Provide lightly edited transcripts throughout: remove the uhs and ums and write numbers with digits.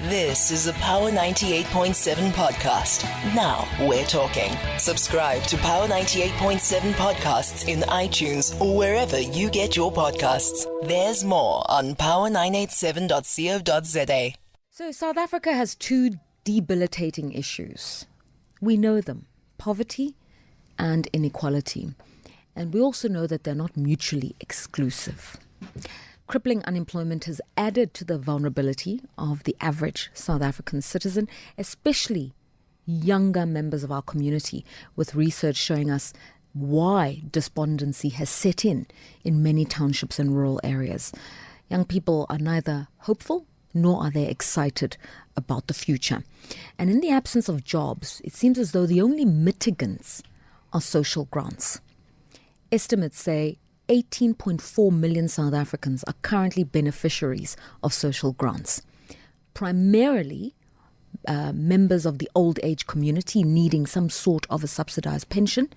This is a Power 98.7 podcast. Now we're talking. Subscribe to Power 98.7 podcasts in iTunes or wherever you get your podcasts. There's more on power987.co.za. So South Africa has two debilitating issues. We know them: poverty and inequality. And we also know that they're not mutually exclusive. Crippling unemployment has added to the vulnerability of the average South African citizen, especially younger members of our community, with research showing us why despondency has set in many townships and rural areas. Young people are neither hopeful nor are they excited about the future. And in the absence of jobs, it seems as though the only mitigants are social grants. Estimates say 18.4 million South Africans are currently beneficiaries of social grants, primarily members of the old age community needing some sort of a subsidized pension,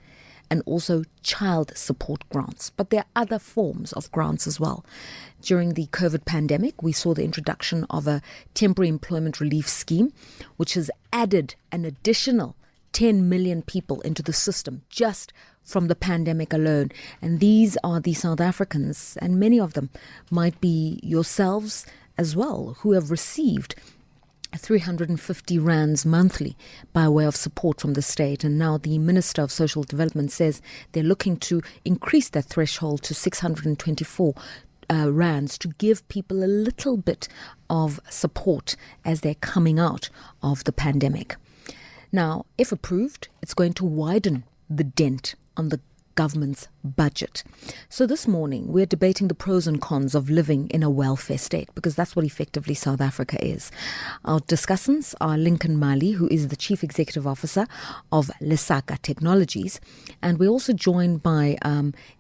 and also child support grants. But there are other forms of grants as well. During the COVID pandemic, we saw the introduction of a temporary employment relief scheme, which has added an additional 10 million people into the system just from the pandemic alone. And these are the South Africans, and many of them might be yourselves as well, who have received 350 rands monthly by way of support from the state. And now the Minister of Social Development says they're looking to increase that threshold to 624 rands to give people a little bit of support as they're coming out of the pandemic. Now, if approved, it's going to widen the dent on the government's budget. So this morning, we're debating the pros and cons of living in a welfare state, because that's what effectively South Africa is. Our discussants are Lincoln Mali, who is the Chief Executive Officer of Lesaka Technologies, and we're also joined by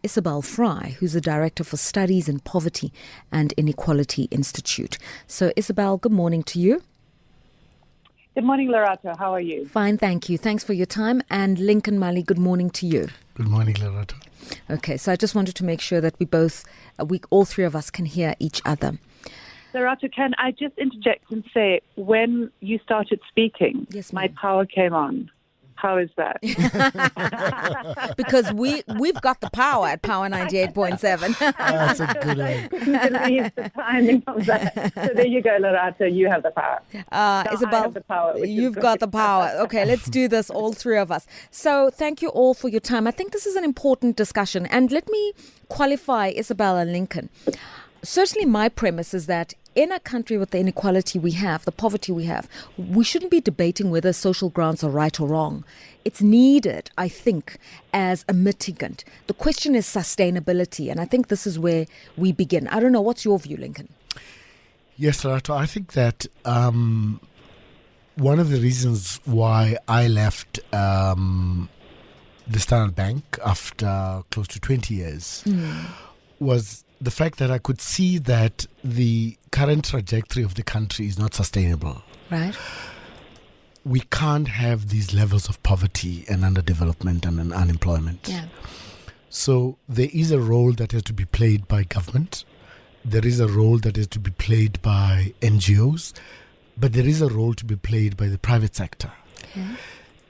Isabel Fry, who's the Director for Studies in Poverty and Inequality Institute. So Isabel, good morning to you. Good morning, Loretta. How are you? Fine, thank you. Thanks for your time. And Lincoln Mali, good morning to you. Good morning, Loretta. Okay, so I just wanted to make sure that all three of us can hear each other. Loretta, can I just interject and say, when you started speaking, yes, my power came on. How is that? Because we've got the power at Power 98.7. That's a good one. I couldn't believe the timing of that. So there you go, Loretta. You have the power. Isabel, I have the power, you've got the power. Okay, let's do this, all three of us. So thank you all for your time. I think this is an important discussion. And let me qualify Isabel and Lincoln. Certainly my premise is that in a country with the inequality we have, the poverty we have, we shouldn't be debating whether social grants are right or wrong. It's needed, I think, as a mitigant. The question is sustainability, and I think this is where we begin. I don't know, what's your view, Lincoln? Yes, Loretta, I think that one of the reasons why I left the Standard Bank after close to 20 years was the fact that I could see that the current trajectory of the country is not sustainable. Right. We can't have these levels of poverty and underdevelopment and unemployment. Yeah. So there is a role that has to be played by government. There is a role that has to be played by NGOs. But there is a role to be played by the private sector. Okay.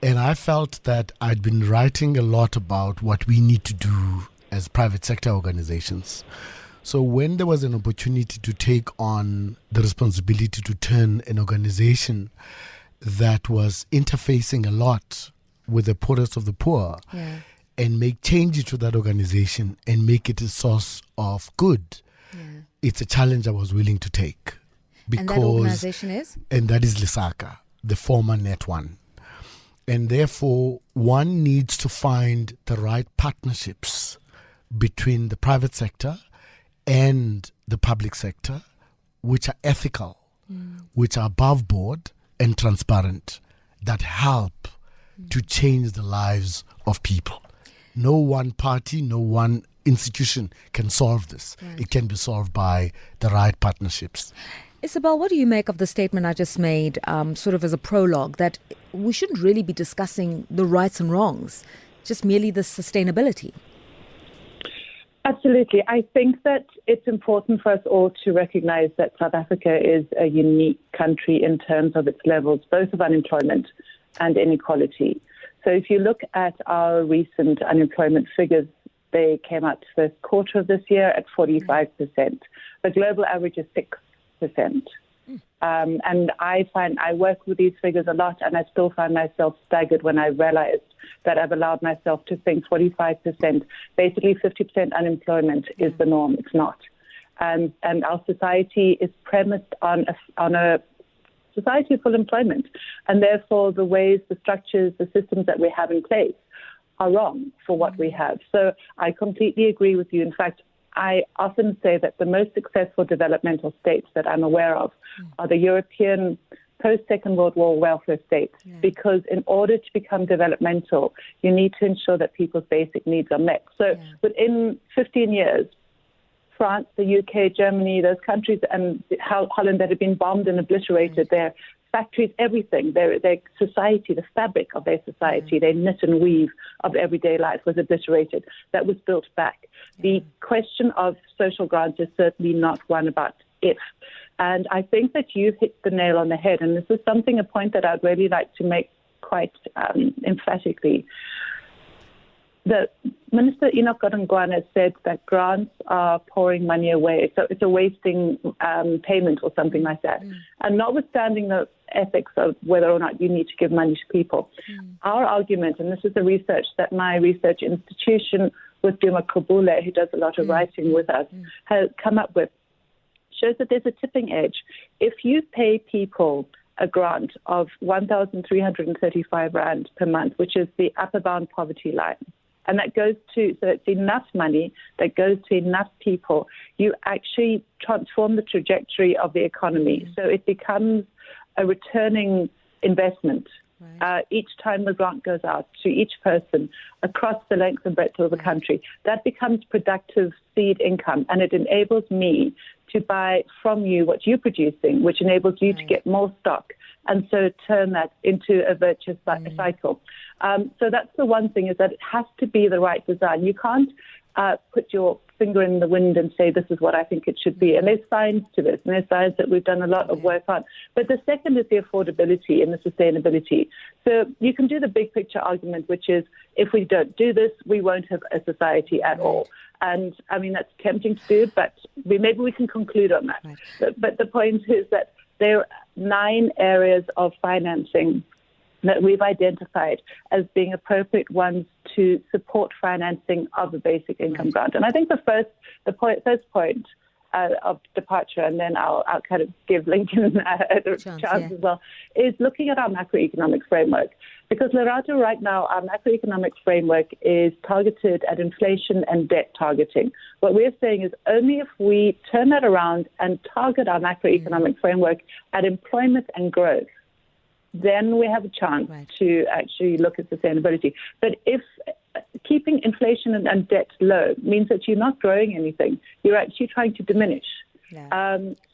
And I felt that I'd been writing a lot about what we need to do as private sector organizations. So when there was an opportunity to take on the responsibility to turn an organization that was interfacing a lot with the poorest of the poor and make changes to that organization and make it a source of good, it's a challenge I was willing to take. And that organization is? And that is Lesaka, the former Net1. And therefore, one needs to find the right partnerships between the private sector and the public sector, which are ethical, which are above board and transparent, that help to change the lives of people. No one party, no one institution can solve this. Right. It can be solved by the right partnerships. Isabel, what do you make of the statement I just made, sort of as a prologue, that we shouldn't really be discussing the rights and wrongs, just merely the sustainability? Absolutely. I think that it's important for us all to recognize that South Africa is a unique country in terms of its levels, both of unemployment and inequality. So if you look at our recent unemployment figures, they came out first quarter of this year at 45%. The global average is 6%. And I work with these figures a lot, and I still find myself staggered when I realized that I've allowed myself to think 45%, basically 50% unemployment is the norm. It's not. And our society is premised on a society of full employment. And therefore, the ways, the structures, the systems that we have in place are wrong for what we have. So I completely agree with you. In fact, I often say that the most successful developmental states that I'm aware of are the European post-Second World War welfare states, because in order to become developmental, you need to ensure that people's basic needs are met. So within 15 years, France, the UK, Germany, those countries, and Holland that have been bombed and obliterated, their factories, everything, their society, the fabric of their society, their knit and weave of everyday life was obliterated. That was built back. The question of social grants is certainly not one about if. And I think that you've hit the nail on the head. And this is a point that I'd really like to make quite emphatically. The Minister Enoch Godongwana said that grants are pouring money away. So it's a wasting payment or something like that. And notwithstanding the ethics of whether or not you need to give money to people, our argument, and this is the research that my research institution with Duma Kobule, who does a lot of writing with us, has come up with, shows that there's a tipping edge. If you pay people a grant of 1,335 Rand per month, which is the upper bound poverty line, and that goes to, so it's enough money that goes to enough people, you actually transform the trajectory of the economy. So it becomes a returning investment. Each time the grant goes out to each person across the length and breadth of the country, that becomes productive seed income, and it enables me to buy from you what you're producing, which enables you to get more stock, and so turn that into a virtuous cycle. So that's the one thing, is that it has to be the right design. You can't put your finger in the wind and say, this is what I think it should be. And there's science to this, and there's science that we've done a lot of work on. But the second is the affordability and the sustainability. So you can do the big picture argument, which is, if we don't do this, we won't have a society at all. And I mean, that's tempting to do, but maybe we can conclude on that. But the point is that there are 9 areas of financing that we've identified as being appropriate ones to support financing of a basic income grant. And I think the first point of departure, and then I'll kind of give Lincoln a chance as well, is looking at our macroeconomic framework. Because, Lerato, right now, our macroeconomic framework is targeted at inflation and debt targeting. What we're saying is, only if we turn that around and target our macroeconomic framework at employment and growth, then we have a chance to actually look at sustainability. But if keeping inflation and debt low means that you're not growing anything, you're actually trying to diminish.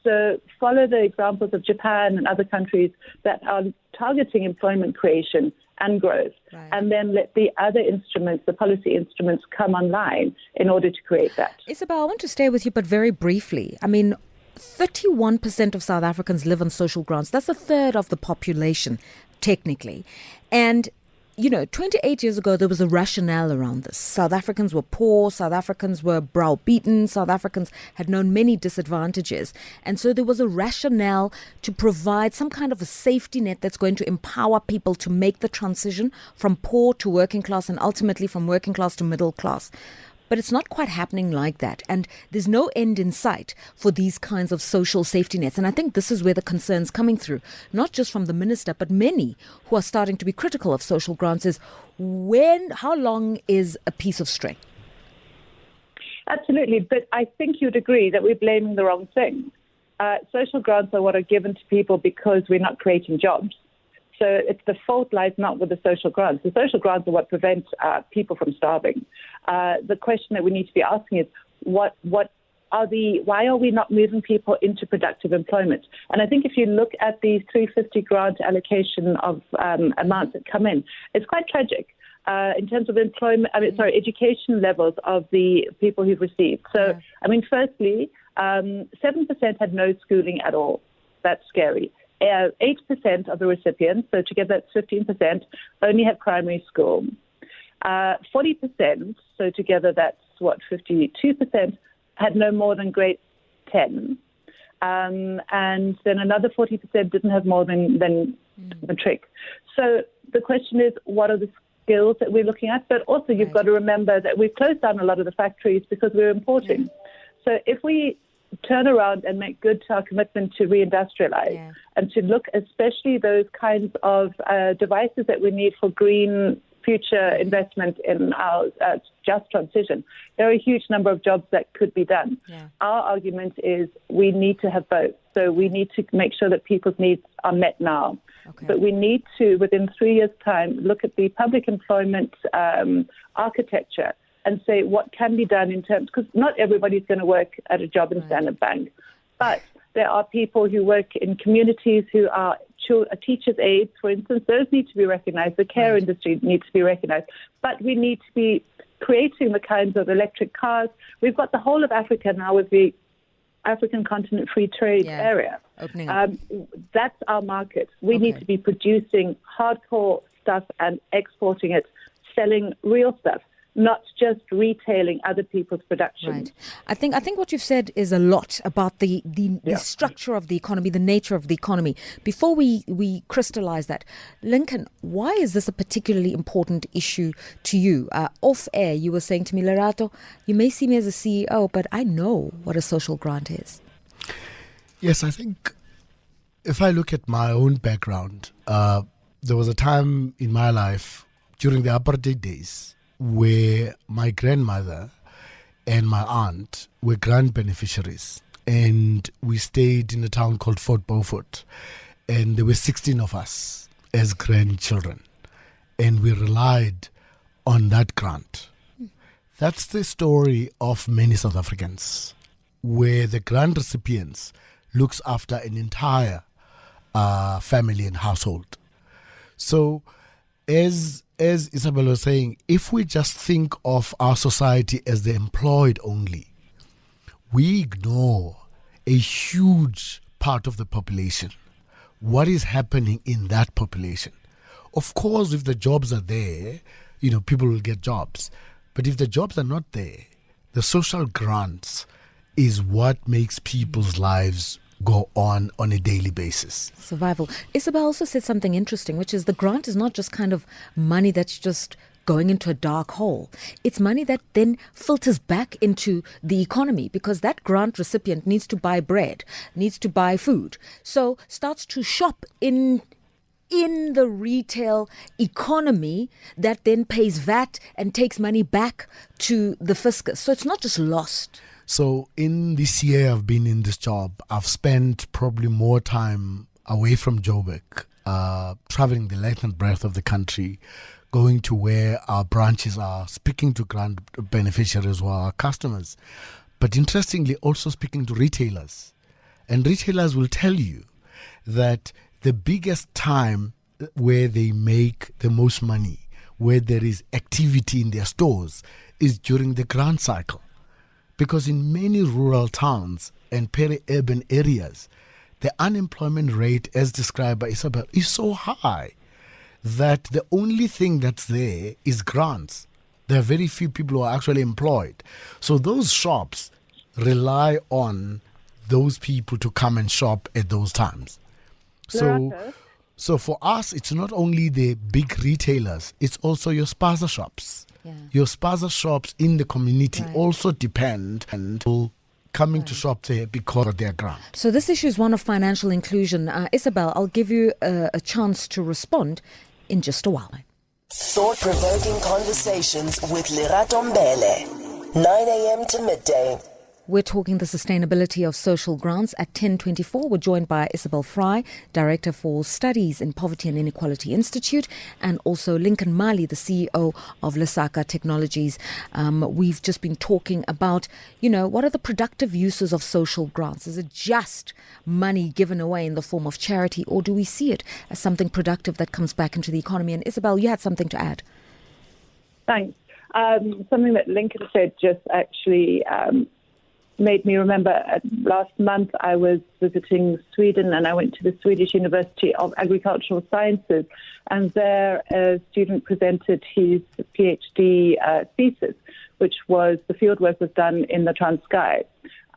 So follow the examples of Japan and other countries that are targeting employment creation and growth, and then let the other instruments, the policy instruments, come online in order to create that. Isabel, I want to stay with you, but very briefly. I mean, 31% of South Africans live on social grants. That's a third of the population, technically. And, 28 years ago, there was a rationale around this. South Africans were poor. South Africans were browbeaten. South Africans had known many disadvantages. And so there was a rationale to provide some kind of a safety net that's going to empower people to make the transition from poor to working class, and ultimately from working class to middle class. But it's not quite happening like that. And there's no end in sight for these kinds of social safety nets. And I think this is where the concern's coming through, not just from the minister, but many who are starting to be critical of social grants, is how long is a piece of string? Absolutely. But I think you'd agree that we're blaming the wrong thing. Social grants are what are given to people because we're not creating jobs. So it's the fault lies not with the social grants. The social grants are what prevent people from starving. The question that we need to be asking is, why are we not moving people into productive employment? And I think if you look at the 350 grant allocation of amounts that come in, it's quite tragic. in terms of education levels of the people who've received. So, firstly, 7% had no schooling at all. That's scary. 8% of the recipients, so together that's 15%, only had primary school. 40%, so together that's 52%, had no more than grade 10. And then another 40% didn't have more than matric. So the question is, what are the skills that we're looking at? But also you've got to remember that we've closed down a lot of the factories because we're importing. So if we turn around and make good to our commitment to reindustrialize and to look especially those kinds of devices that we need for green future investment in our just transition, there are a huge number of jobs that could be done. Our argument is we need to have both. So we need to make sure that people's needs are met now. But we need to, within 3 years' time, look at the public employment architecture and say what can be done in terms, because not everybody's going to work at a job in Standard Bank, but there are people who work in communities who are teachers' aides, for instance. Those need to be recognized. The care industry needs to be recognized. But we need to be creating the kinds of electric cars. We've got the whole of Africa now with the African Continent Free Trade Area. Opening up. That's our market. We need to be producing hardcore stuff and exporting it, selling real stuff, not just retailing other people's production. Right. I think what you've said is a lot about the structure of the economy, the nature of the economy. Before we crystallize that, Lincoln, why is this a particularly important issue to you? Off air, you were saying to me, Lerato, you may see me as a CEO, but I know what a social grant is. Yes, I think if I look at my own background, there was a time in my life during the apartheid days where my grandmother and my aunt were grant beneficiaries. And we stayed in a town called Fort Beaufort. And there were 16 of us as grandchildren. And we relied on that grant. That's the story of many South Africans, where the grant recipients looks after an entire family and household. So as Isabel was saying, if we just think of our society as the employed only, we ignore a huge part of the population. What is happening in that population? Of course, if the jobs are there, people will get jobs. But if the jobs are not there, the social grants is what makes people's lives go on a daily basis. Survival. Isabel also said something interesting, which is the grant is not just kind of money that's just going into a dark hole. It's money that then filters back into the economy, because that grant recipient needs to buy bread, needs to buy food, so starts to shop in the retail economy that then pays VAT and takes money back to the fiscus. So it's not just lost. So in this year I've been in this job, I've spent probably more time away from Joburg, traveling the length and breadth of the country, going to where our branches are, speaking to grant beneficiaries who are our customers. But interestingly, also speaking to retailers. And retailers will tell you that the biggest time where they make the most money, where there is activity in their stores, is during the grant cycle. Because in many rural towns and peri-urban areas, the unemployment rate, as described by Isabel, is so high that the only thing that's there is grants. There are very few people who are actually employed. So those shops rely on those people to come and shop at those times. So for us, it's not only the big retailers, it's also your spaza shops. Your spaza shops in the community also depend on people coming to shop there because of their grant. So this issue is one of financial inclusion. Isabel, I'll give you a chance to respond in just a while. Thought-provoking conversations with Lerato Mbele, 9 a.m. to midday. We're talking the sustainability of social grants at 10:24. We're joined by Isabel Fry, Director for Studies in Poverty and Inequality Institute, and also Lincoln Mali, the CEO of Lesaka Technologies. We've just been talking about, what are the productive uses of social grants? Is it just money given away in the form of charity, or do we see it as something productive that comes back into the economy? And Isabel, you had something to add. Thanks. Something that Lincoln said just actually made me remember. Last month I was visiting Sweden, and I went to the Swedish University of Agricultural Sciences, and there a student presented his PhD thesis, which was the fieldwork was done in the Transkei.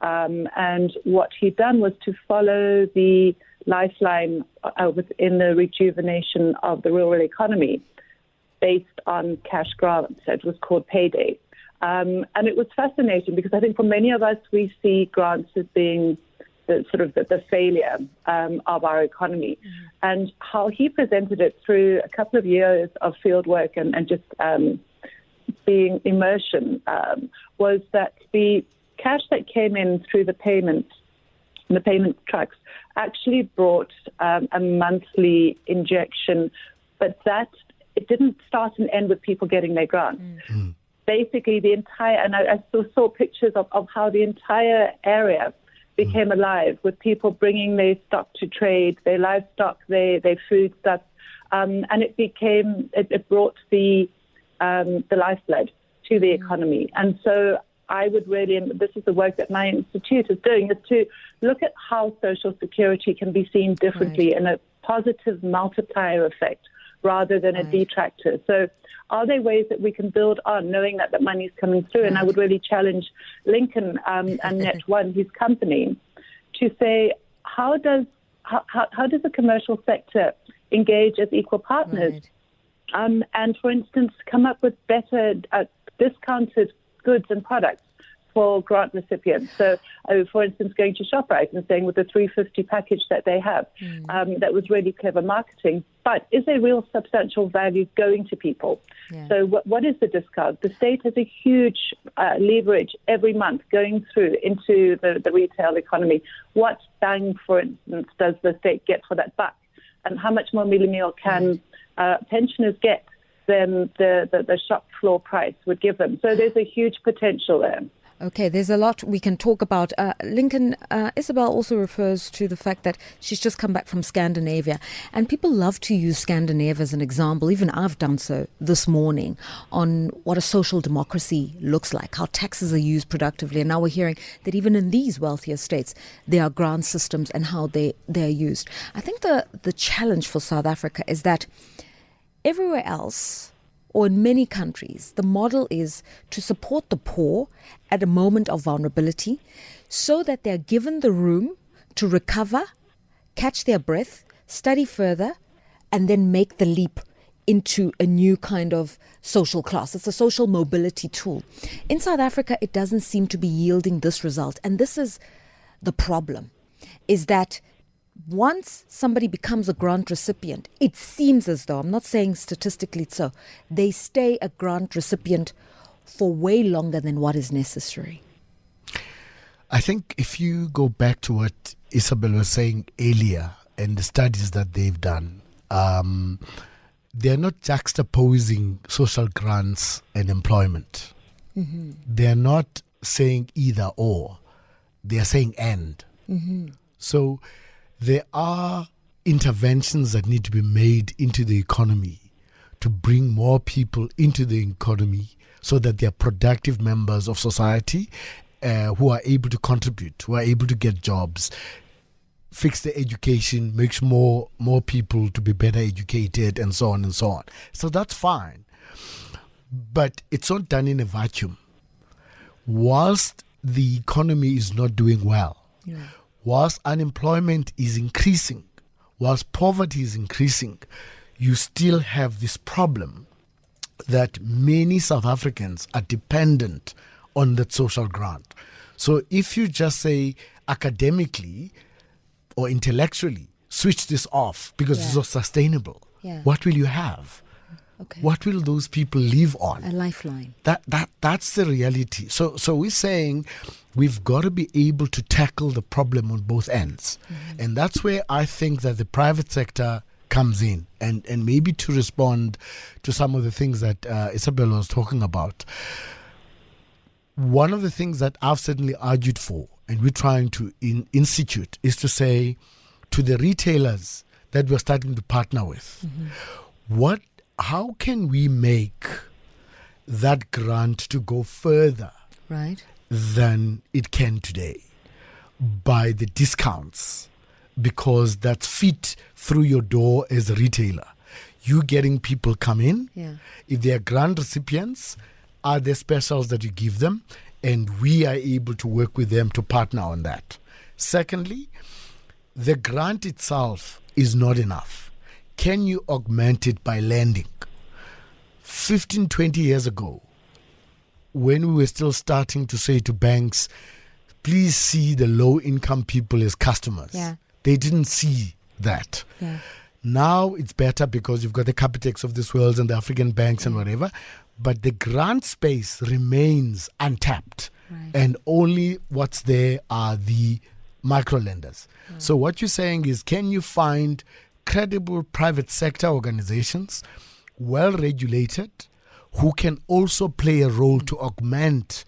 And what he'd done was to follow the lifeline within the rejuvenation of the rural economy based on cash grants. It was called Payday. And it was fascinating because I think for many of us, we see grants as being the failure of our economy. Mm-hmm. And how he presented it through a couple of years of fieldwork and just being immersion was that the cash that came in through the payment trucks actually brought a monthly injection, but that it didn't start and end with people getting their grants. Mm-hmm. Basically, the entire, and I saw pictures of how the entire area became alive with people bringing their stock to trade, their livestock, their food stuff, and it brought the lifeblood to the economy. And so I would really, and this is the work that my institute is doing, is to look at how social security can be seen differently in a positive multiplier effect rather than a detractor. So are there ways that we can build on knowing that the money is coming through? And I would really challenge Lincoln and Net1, his company, to say, how does the commercial sector engage as equal partners? Right. And, for instance, come up with better discounted goods and products for grant recipients. So, for instance, going to ShopRite and saying with the 350 package that they have, that was really clever marketing. But is there real substantial value going to people? Yeah. So what is the discount? The state has a huge leverage every month going through into the retail economy. What bang, for instance, does the state get for that buck? And how much more meal can pensioners get than the shop floor price would give them? So there's a huge potential there. Okay, there's a lot we can talk about. Lincoln, Isabel also refers to the fact that she's just come back from Scandinavia. And people love to use Scandinavia as an example. Even I've done so this morning on what a social democracy looks like, how taxes are used productively. And now we're hearing that even in these wealthier states, there are grant systems and how they're used. I think the challenge for South Africa is that everywhere else, or in many countries, the model is to support the poor at a moment of vulnerability so that they're given the room to recover, catch their breath, study further, and then make the leap into a new kind of social class. It's a social mobility tool. In South Africa, it doesn't seem to be yielding this result. And this is the problem, is that once somebody becomes a grant recipient, it seems as though, I'm not saying statistically it's so, they stay a grant recipient for way longer than what is necessary. I think if you go back to what Isabel was saying earlier and the studies that they've done, they're not juxtaposing social grants and employment. Mm-hmm. They're not saying either or. They're saying and. Mm-hmm. So there are interventions that need to be made into the economy to bring more people into the economy so that they're productive members of society who are able to contribute, who are able to get jobs, fix the education, makes more people to be better educated, and so on and so on. So that's fine. But it's not done in a vacuum. Whilst the economy is not doing well, whilst unemployment is increasing, whilst poverty is increasing, you still have this problem that many South Africans are dependent on that social grant. So if you just say academically or intellectually, switch this off because it's not sustainable, what will you have? Okay. What will those people live on? A lifeline. That's the reality. So we're saying we've got to be able to tackle the problem on both ends. Mm-hmm. And that's where I think that the private sector comes in. And maybe to respond to some of the things that Isabel was talking about, one of the things that I've certainly argued for, and we're trying to institute, is to say to the retailers that we're starting to partner with, how can we make that grant to go further Right. than it can today by the discounts, because that's feet through your door as a retailer. You getting people come in. Yeah. If they are grant recipients, are there specials that you give them? And we are able to work with them to partner on that. Secondly, the grant itself is not enough. Can you augment it by lending? 15, 20 years ago, when we were still starting to say to banks, please see the low-income people as customers. Yeah. They didn't see that. Yeah. Now it's better because you've got the Capitex of this world and the African banks and whatever, but the grant space remains untapped. Right. And only what's there are the micro lenders. So what you're saying is, can you find credible private sector organizations, well regulated, who can also play a role to augment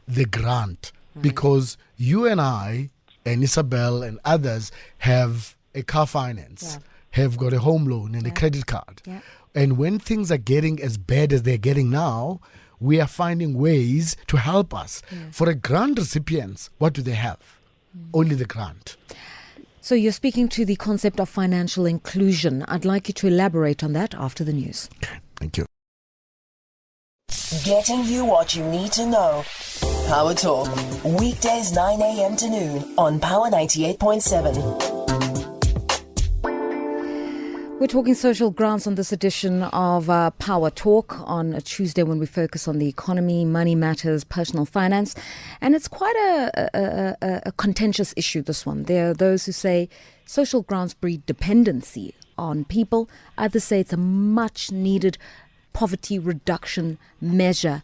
the grant? Because you and I and Isabel and others have a car finance, have got a home loan and a credit card. Yeah. And when things are getting as bad as they're getting now, we are finding ways to help us. For a grant recipients, what do they have? Only the grant. So you're speaking to the concept of financial inclusion. I'd like you to elaborate on that after the news. Thank you. Getting you what you need to know. Power Talk. Weekdays 9 a.m. to noon on Power 98.7. We're talking social grants on this edition of Power Talk on a Tuesday, when we focus on the economy, money matters, personal finance. And it's quite a contentious issue, this one. There are those who say social grants breed dependency on people. Others say it's a much needed poverty reduction measure.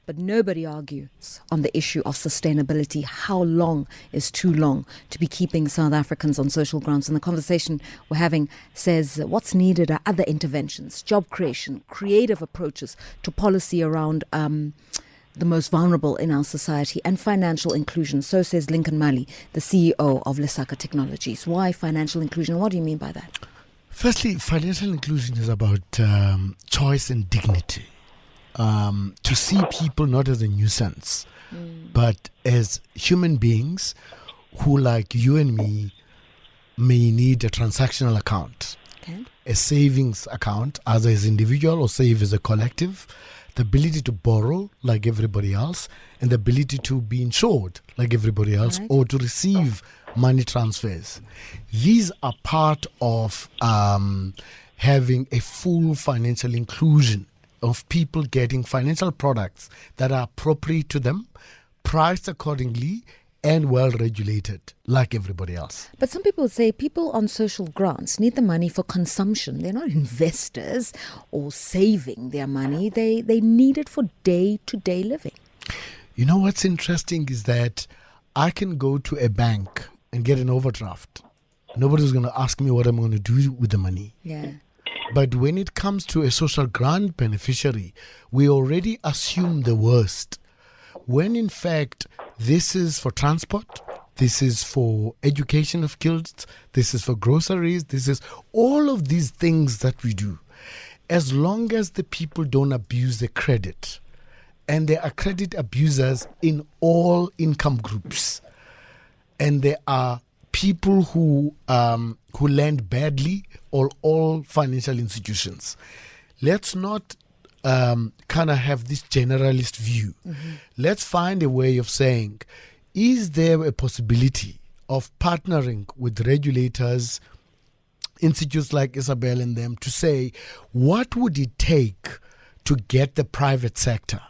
But nobody argues on the issue of sustainability. How long is too long to be keeping South Africans on social grants? And the conversation we're having says what's needed are other interventions, job creation, creative approaches to policy around the most vulnerable in our society, and financial inclusion. So says Lincoln Mali, the CEO of Lesaka Technologies. Why financial inclusion? What do you mean by that? Firstly, financial inclusion is about choice and dignity. To see people not as a nuisance, but as human beings who, like you and me, may need a transactional account, a savings account, either as individual or save as a collective, the ability to borrow like everybody else, and the ability to be insured like everybody else, or to receive money transfers. These are part of having a full financial inclusion of people getting financial products that are appropriate to them, priced accordingly, and well regulated like everybody else. But some people say people on social grants need the money for consumption. They're not investors or saving their money. They need it for day-to-day living. You know what's interesting is that I can go to a bank and get an overdraft. Nobody's going to ask me what I'm going to do with the money. Yeah. But when it comes to a social grant beneficiary, we already assume the worst. When in fact, this is for transport, this is for education of kids, this is for groceries, this is all of these things that we do. As long as the people don't abuse the credit, and there are credit abusers in all income groups, and there are people who lend badly, or all financial institutions. Let's not kind of have this generalist view. Let's find a way of saying, is there a possibility of partnering with regulators, institutes like Isabel and them, to say, what would it take to get the private sector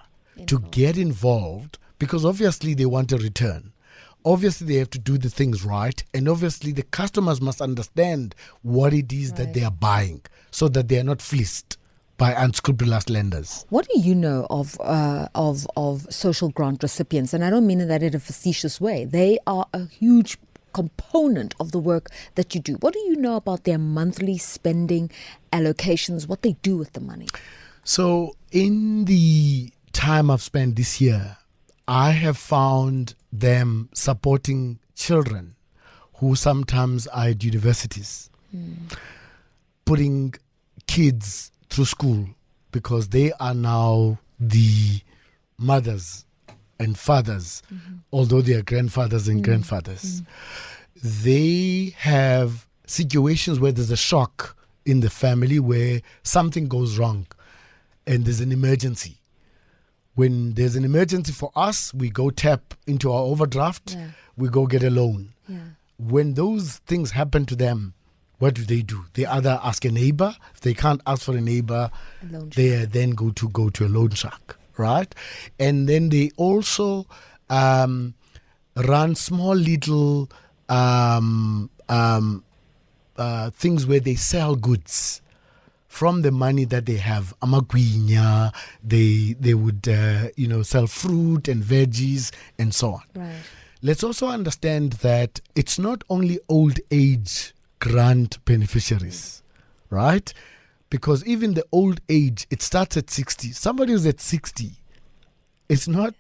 to get involved? Because obviously they want a return. Obviously, they have to do the things right. And obviously, the customers must understand what it is that they are buying, so that they are not fleeced by unscrupulous lenders. What do you know of social grant recipients? And I don't mean that in a facetious way. They are a huge component of the work that you do. What do you know about their monthly spending allocations, what they do with the money? So in the time I've spent this year, I have found them supporting children who sometimes are at universities, putting kids through school, because they are now the mothers and fathers, although they are grandfathers and grandfathers, they have situations where there's a shock in the family where something goes wrong and there's an emergency. When there's an emergency for us, we go tap into our overdraft, we go get a loan. When those things happen to them, what do? They either ask a neighbor. If they can't ask for a neighbor, they then go to a loan shark, right? And then they also run small little things where they sell goods from the money that they have. Amagwinya, they would sell fruit and veggies and so on. Right. Let's also understand that it's not only old age grant beneficiaries, right? Because even the old age, it starts at 60. Somebody who's at 60, it's not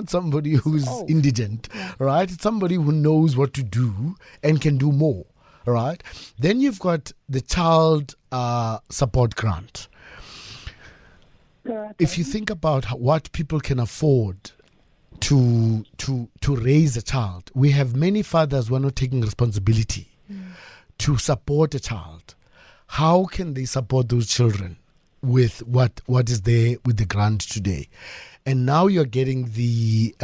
somebody who's indigent, right? It's somebody who knows what to do and can do more. Right. Then you've got the child support grant. If you think about what people can afford to raise a child, we have many fathers who are not taking responsibility to support a child. How can they support those children with what is there with the grant today? And now you're getting the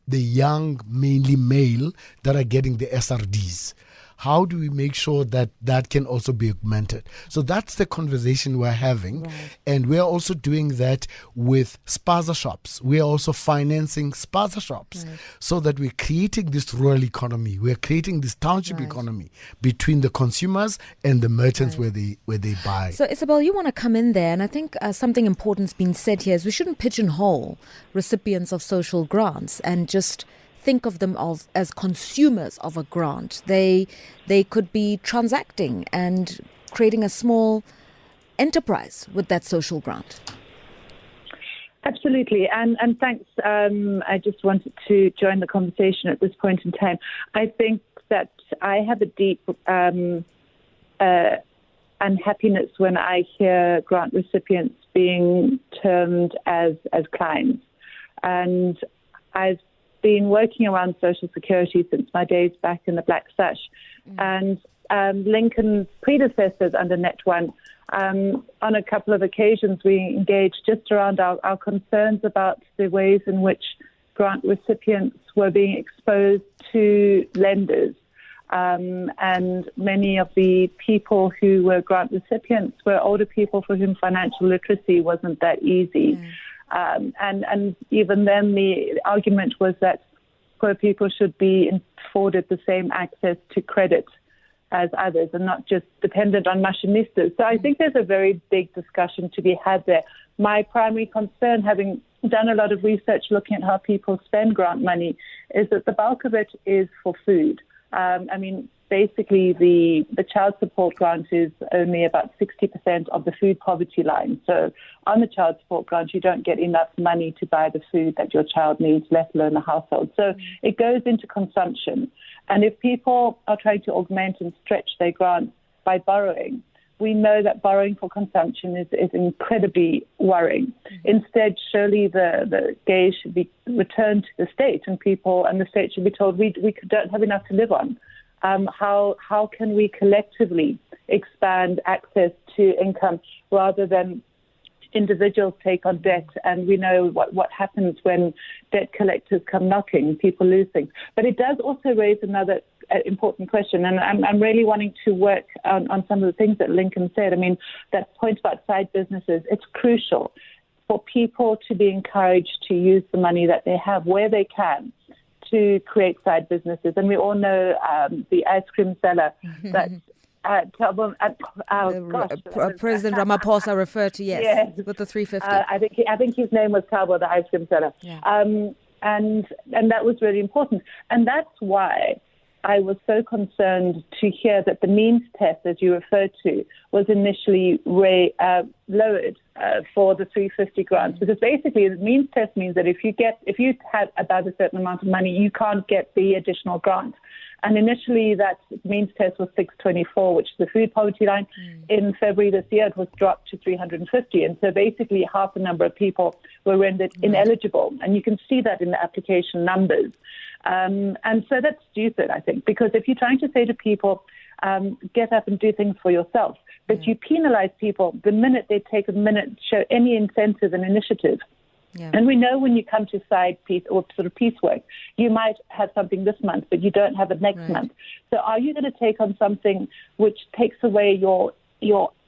young, mainly male, that are getting the SRDs. How do we make sure that that can also be augmented? So that's the conversation we're having. Right. And we're also doing that with spaza shops. We're also financing spaza shops so that we're creating this rural economy. We're creating this township economy between the consumers and the merchants where they buy. So Isabel, you want to come in there, and I think something important's been said here is we shouldn't pigeonhole recipients of social grants and just think of them as consumers of a grant. They could be transacting and creating a small enterprise with that social grant. Absolutely, and thanks. I just wanted to join the conversation at this point in time. I think that I have a deep unhappiness when I hear grant recipients being termed as clients, and I've been working around Social Security since my days back in the Black Sash. And Lincoln's predecessors under Net 1, on a couple of occasions we engaged just around our concerns about the ways in which grant recipients were being exposed to lenders. And many of the people who were grant recipients were older people for whom financial literacy wasn't that easy. And even then, the argument was that poor people should be afforded the same access to credit as others and not just dependent on machinistas. So I think there's a very big discussion to be had there. My primary concern, having done a lot of research looking at how people spend grant money, is that the bulk of it is for food. Basically, the child support grant is only about 60% of the food poverty line. So on the child support grant, you don't get enough money to buy the food that your child needs, let alone a household. So it goes into consumption. And if people are trying to augment and stretch their grants by borrowing, we know that borrowing for consumption is incredibly worrying. Instead, surely the gaze should be returned to the state, and the state should be told we don't have enough to live on. How can we collectively expand access to income rather than individuals take on debt? And we know what happens when debt collectors come knocking, people lose things. But it does also raise another important question, and I'm really wanting to work on some of the things that Lincoln said. I mean, that point about side businesses, it's crucial for people to be encouraged to use the money that they have where they can to create side businesses. And we all know the ice cream seller that President Ramaphosa referred to, yes, with the 350. I think his name was Thabo, the ice cream seller. Yeah. And that was really important. And that's why I was so concerned to hear that the means test, as you referred to, was initially lowered for the 350 grants, because basically the means test means that if you have above a certain amount of money, you can't get the additional grant. And initially that means test was 624, which is the food poverty line. In February this year, it was dropped to 350. And so basically half the number of people were rendered ineligible. And you can see that in the application numbers. And so that's stupid, I think, because if you're trying to say to people, get up and do things for yourself, but you penalize people the minute they take a minute, show any incentive and initiative. Yeah. And we know when you come to side piece or sort of piecework, you might have something this month, but you don't have it next month. So are you going to take on something which takes away your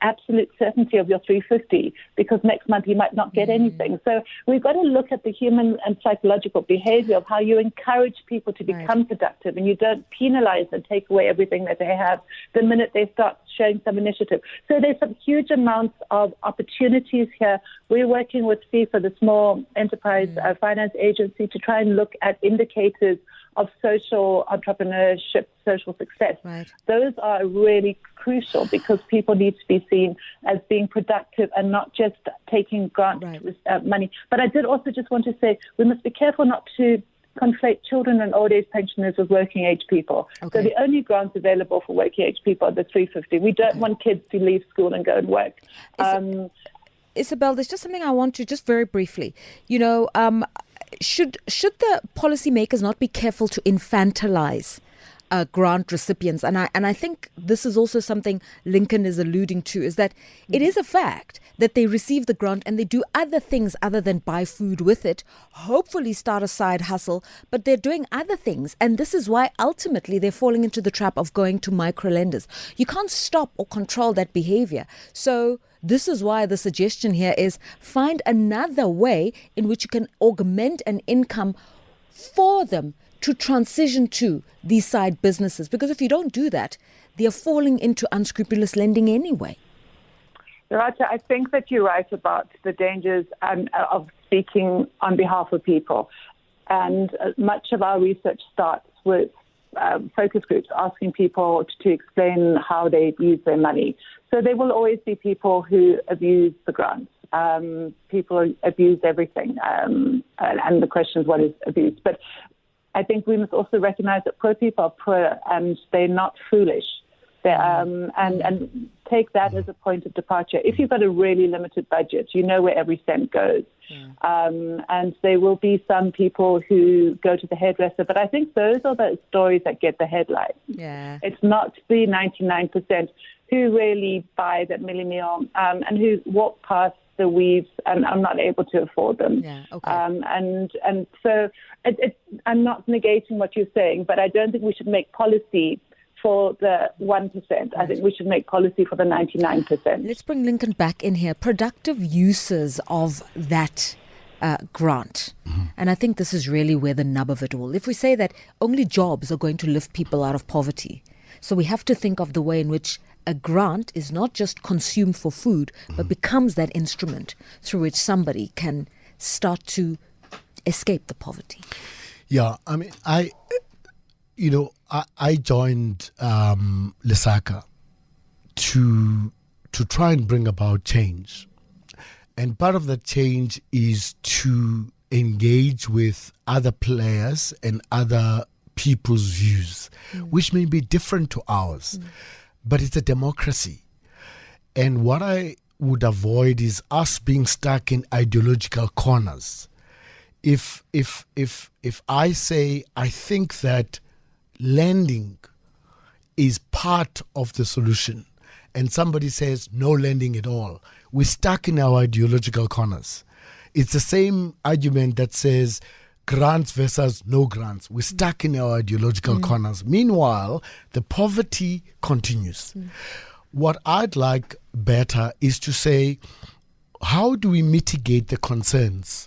absolute certainty of your 350 because next month you might not get anything? So we've got to look at the human and psychological behavior of how you encourage people to become productive, and you don't penalize and take away everything that they have the minute they start showing some initiative. So there's some huge amounts of opportunities here. We're working with FIFA, the Small Enterprise Finance Agency, to try and look at indicators of social entrepreneurship, social success. Those are really crucial because people need to be seen as being productive and not just taking grant money. But I did also just want to say we must be careful not to conflate children and old age pensioners with working age people. So the only grants available for working age people are the 350. We don't want kids to leave school and go and work. Isabel, there's just something I want to just very briefly, should the policymakers not be careful to infantilize grant recipients? And I think this is also something Lincoln is alluding to, is that it is a fact that they receive the grant and they do other things other than buy food with it, hopefully start a side hustle, but they're doing other things. And this is why ultimately they're falling into the trap of going to microlenders. You can't stop or control that behavior. So this is why the suggestion here is find another way in which you can augment an income for them to transition to these side businesses. Because if you don't do that, they are falling into unscrupulous lending anyway. Raja, I think that you're right about the dangers of speaking on behalf of people. And much of our research starts with focus groups asking people to explain how they use their money. So there will always be people who abuse the grants. People abuse everything. And the question is, what is abuse? But I think we must also recognize that poor people are poor and they're not foolish. And take that as a point of departure. If you've got a really limited budget, you know where every cent goes. And there will be some people who go to the hairdresser, but I think those are the stories that get the headlines. It's not the 99% who really buy that milli meal and who walk past the weaves and I'm not able to afford them. And so I'm not negating what you're saying, but I don't think we should make policy for the 1%. I think we should make policy for the 99%. Let's bring Lincoln back in here. Productive uses of that grant. And I think this is really where the nub of it all. If we say that only jobs are going to lift people out of poverty, so we have to think of the way in which a grant is not just consumed for food, but becomes that instrument through which somebody can start to escape the poverty. Yeah, I mean, I joined Lesaka to try and bring about change. And part of that change is to engage with other players and other people's views, which may be different to ours. But it's a democracy. And what I would avoid is us being stuck in ideological corners. If I say I think that lending is part of the solution and somebody says no lending at all, we're stuck in our ideological corners. It's the same argument that says grants versus no grants. We're stuck in our ideological corners. Meanwhile, the poverty continues. What I'd like better is to say, how do we mitigate the concerns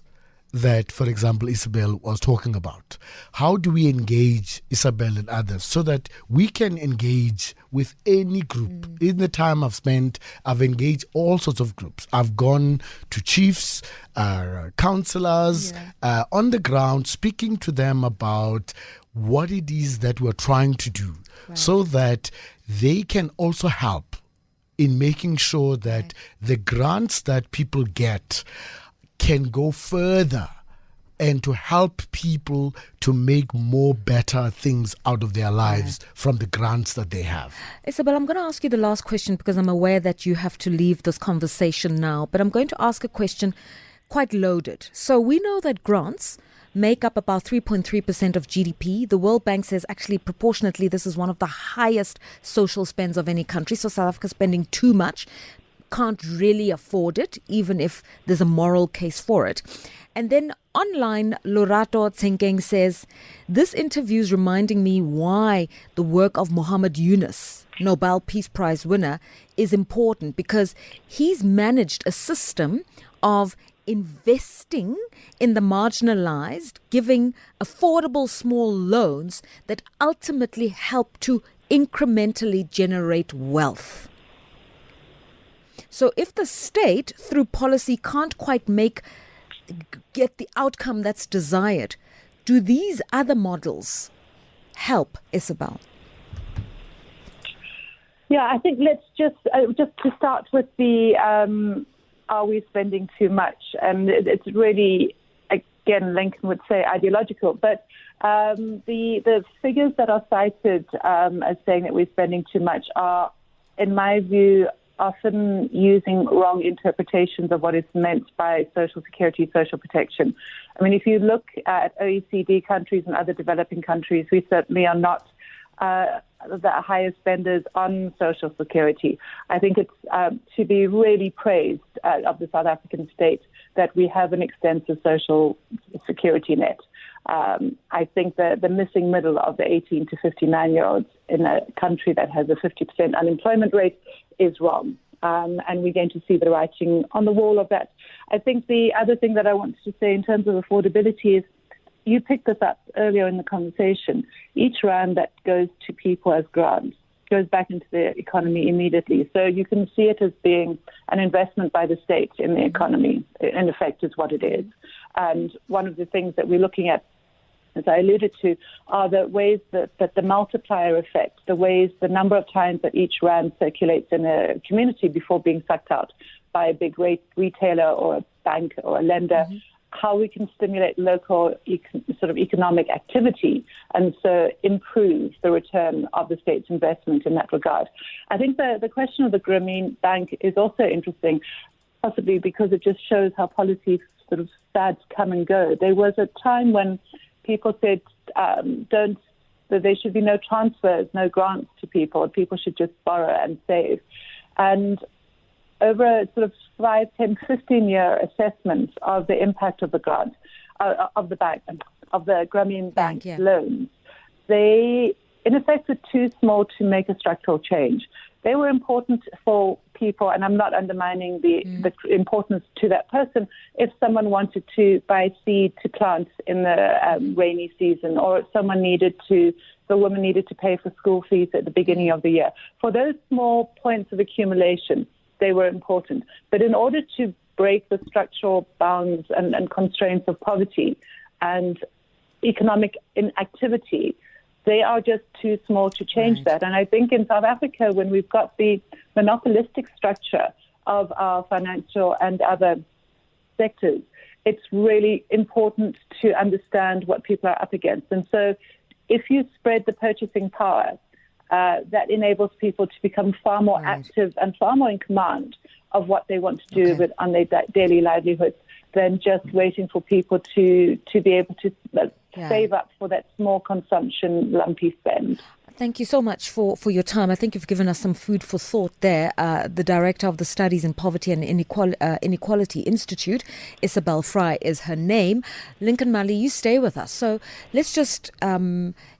that, for example, Isabel was talking about? How do we engage Isabel and others so that we can engage with any group? In the time I've spent, I've engaged all sorts of groups. I've gone to chiefs, councillors, on the ground, speaking to them about what it is that we're trying to do so that they can also help in making sure that the grants that people get can go further and to help people to make more better things out of their lives from the grants that they have. Isabel, I'm going to ask you the last question because I'm aware that you have to leave this conversation now, but I'm going to ask a question quite loaded. So we know that grants make up about 3.3% of GDP. The World Bank says actually proportionately this is one of the highest social spends of any country. So South Africa spending too much, can't really afford it, even if there's a moral case for it. And then online, Lorato Tsenkeng says, this interview is reminding me why the work of Muhammad Yunus, Nobel Peace Prize winner, is important, because he's managed a system of investing in the marginalized, giving affordable small loans that ultimately help to incrementally generate wealth. So if the state, through policy, can't quite get the outcome that's desired, do these other models help, Isabel? Yeah, I think let's just to start with the are we spending too much? And it's really, again, Lincoln would say ideological, but the figures that are cited as saying that we're spending too much are, in my view, often using wrong interpretations of what is meant by social security, social protection. I mean, if you look at OECD countries and other developing countries, we certainly are not the highest spenders on social security. I think it's to be really praised of the South African state that we have an extensive social security net. I think the missing middle of the 18 to 59-year-olds in a country that has a 50% unemployment rate is wrong. And we're going to see the writing on the wall of that. I think the other thing that I wanted to say in terms of affordability is, you picked this up earlier in the conversation, each rand that goes to people as grants goes back into the economy immediately. So you can see it as being an investment by the state in the economy, in effect, is what it is. And one of the things that we're looking at, as I alluded to, are the ways that the multiplier effect, the number of times that each rand circulates in a community before being sucked out by a big retailer or a bank or a lender, how we can stimulate local sort of economic activity and so improve the return of the state's investment in that regard. I think the question of the Grameen Bank is also interesting, possibly because it just shows how policy sort of fads come and go. There was a time when people said that there should be no transfers, no grants to people. People should just borrow and save. And over a sort of 5, 10, 15-year assessment of the impact of the grant, of the Grameen Bank loans, they, in effect, were too small to make a structural change. They were important for people, and I'm not undermining the importance to that person, if someone wanted to buy seed to plant in the rainy season, or if the woman needed to pay for school fees at the beginning of the year. For those small points of accumulation, they were important. But in order to break the structural bounds and constraints of poverty and economic inactivity, they are just too small to change that. And I think in South Africa, when we've got the monopolistic structure of our financial and other sectors, it's really important to understand what people are up against. And so if you spread the purchasing power, that enables people to become far more active and far more in command of what they want to do on their daily livelihoods than just waiting for people to be able to save up for that small consumption, lumpy spend. Thank you so much for your time. I think you've given us some food for thought there. The director of the Studies in Poverty and Inequality Institute, Isabel Fry is her name. Lincoln Mali, you stay with us. So let's just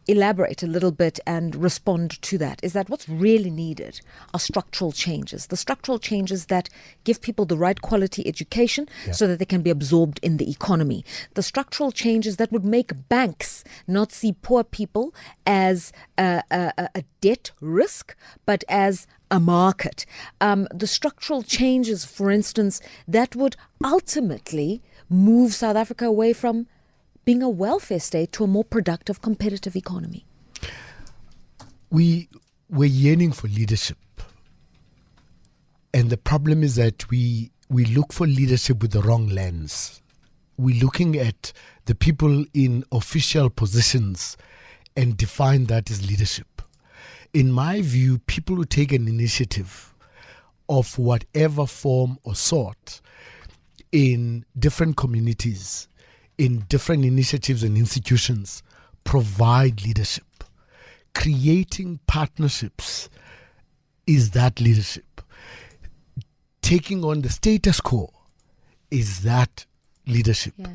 elaborate a little bit and respond to that. Is that what's really needed are structural changes. The structural changes that give people the right quality education so that they can be absorbed in the economy. The structural changes that would make banks not see poor people as a debt risk, but as a market. The structural changes, for instance, that would ultimately move South Africa away from being a welfare state to a more productive, competitive economy. We're yearning for leadership. the problem is that we look for leadership with the wrong lens. We're looking at the people in official positions and define that as leadership. In my view, people who take an initiative of whatever form or sort in different communities, in different initiatives and institutions, provide leadership. Creating partnerships is that leadership. Taking on the status quo is that leadership. Yeah.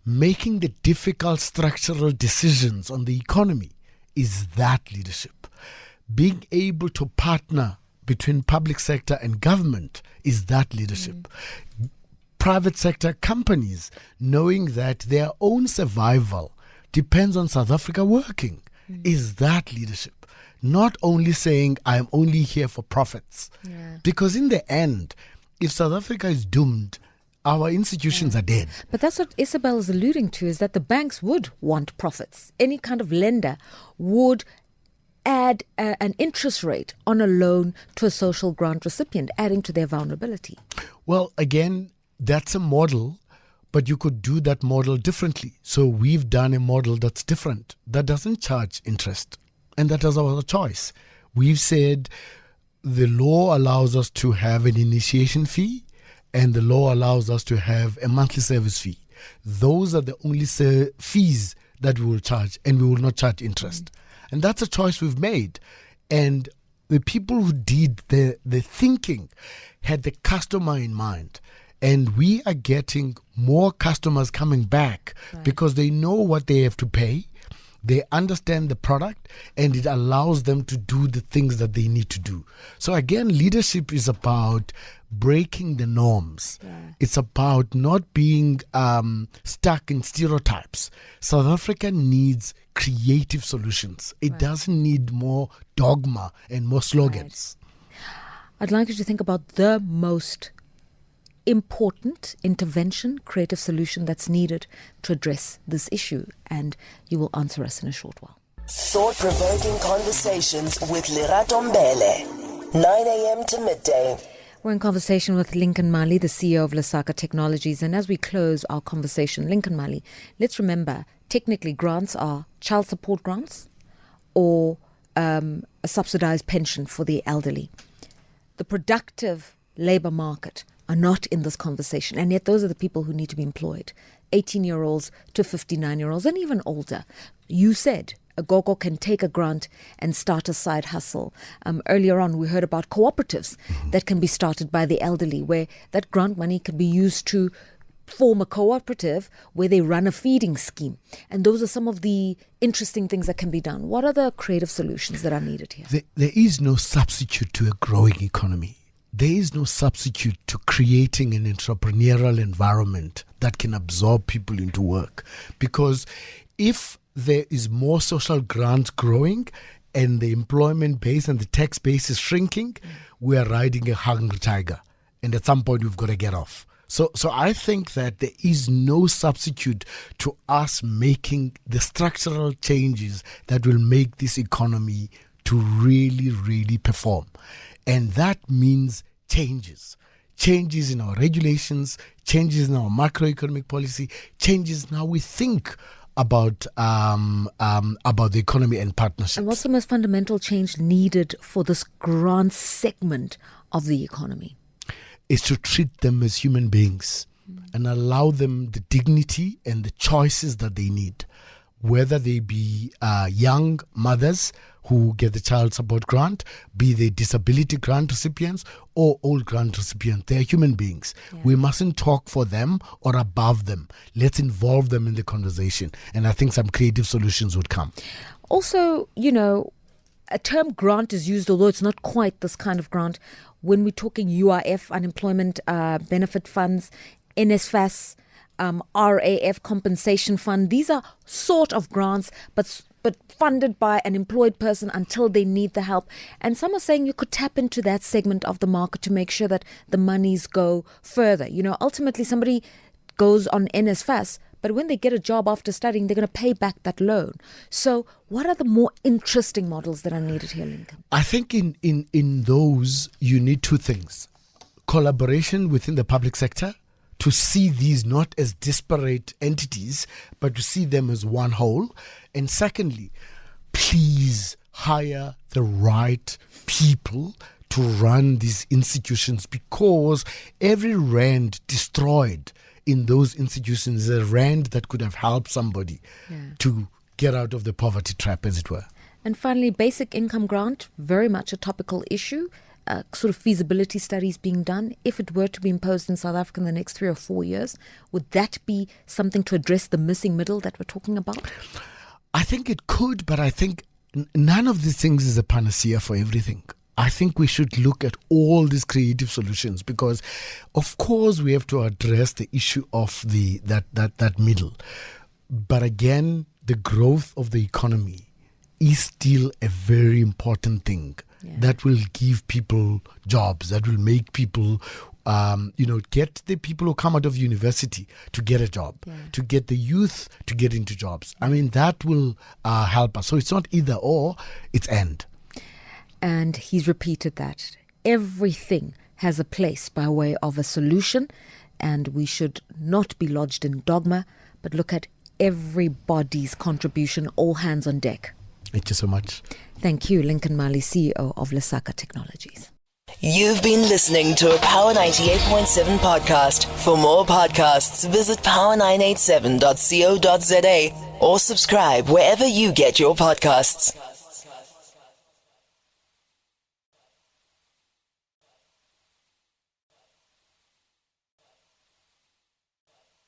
Making the difficult structural decisions on the economy is that leadership. Being able to partner between public sector and government is that leadership. Private sector companies knowing that their own survival depends on South Africa working is that leadership. Not only saying I'm only here for profits. Yeah. Because in the end, if South Africa is doomed, our institutions are dead. But that's what Isabel is alluding to, is that the banks would want profits. Any kind of lender would add an interest rate on a loan to a social grant recipient, adding to their vulnerability. Well, again, that's a model, but you could do that model differently. So we've done a model that's different, that doesn't charge interest. And that is our choice. We've said the law allows us to have an initiation fee and the law allows us to have a monthly service fee. Those are the only fees that we will charge, and we will not charge interest. And that's a choice we've made. And the people who did the thinking had the customer in mind. And we are getting more customers coming back because they know what they have to pay. They understand the product, and it allows them to do the things that they need to do. So again, leadership is about breaking the norms. Yeah. It's about not being stuck in stereotypes. South Africa needs creative solutions. It doesn't need more dogma and more slogans. I'd like you to think about the most important intervention, creative solution that's needed to address this issue, and you will answer us in a short while. Thought-provoking conversations with Lerato Mbele, 9 a.m. to midday. We're in conversation with Lincoln Mali, the CEO of Lesaka Technologies, and as we close our conversation, Lincoln Mali, let's remember, technically grants are child support grants or a subsidized pension for the elderly. The productive labor market are not in this conversation, and yet those are the people who need to be employed. 18-year-olds to 59-year-olds and even older. You said a gogo can take a grant and start a side hustle. Earlier on, we heard about cooperatives that can be started by the elderly, where that grant money can be used to form a cooperative where they run a feeding scheme. And those are some of the interesting things that can be done. What are the creative solutions that are needed here? There is no substitute to a growing economy. There is no substitute to creating an entrepreneurial environment that can absorb people into work. Because if there is more social grants growing and the employment base and the tax base is shrinking, we are riding a hungry tiger. And at some point, we've got to get off. So I think that there is no substitute to us making the structural changes that will make this economy to really, really perform. And that means changes in our regulations, changes in our macroeconomic policy, changes in how we think about the economy and partnerships. And what's the most fundamental change needed for this grant segment of the economy? Is to treat them as human beings and allow them the dignity and the choices that they need, whether they be young mothers who get the child support grant, be they disability grant recipients or old grant recipients. They're human beings. Yeah. We mustn't talk for them or above them. Let's involve them in the conversation. And I think some creative solutions would come. Also, a term grant is used, although it's not quite this kind of grant, when we're talking UIF, unemployment benefit funds, NSFAS, RAF compensation fund. These are sort of grants, but funded by an employed person until they need the help. And some are saying you could tap into that segment of the market to make sure that the monies go further. Ultimately somebody goes on NSFAS, but when they get a job after studying, they're going to pay back that loan. So what are the more interesting models that are needed here, Lincoln? I think in those, you need two things. collaboration within the public sector to see these not as disparate entities, but to see them as one whole. And secondly, please hire the right people to run these institutions, because every rand destroyed in those institutions is a rand that could have helped somebody to get out of the poverty trap, as it were. And finally, basic income grant, very much a topical issue. Sort of feasibility studies being done. If it were to be imposed in South Africa in the next 3 or 4 years, would that be something to address the missing middle that we're talking about? I think it could, but I think none of these things is a panacea for everything. I think we should look at all these creative solutions, because of course we have to address the issue of that middle. But again, the growth of the economy is still a very important thing. That will give people jobs, that will make people, get the people who come out of university to get a job, to get the youth to get into jobs. I mean, that will help us. So it's not either or, it's and. And he's repeated that. Everything has a place by way of a solution, and we should not be lodged in dogma, but look at everybody's contribution, all hands on deck. Thank you so much. Thank you, Lincoln Mali, CEO of Lesaka Technologies. You've been listening to a Power 98.7 podcast. For more podcasts, visit power987.co.za or subscribe wherever you get your podcasts.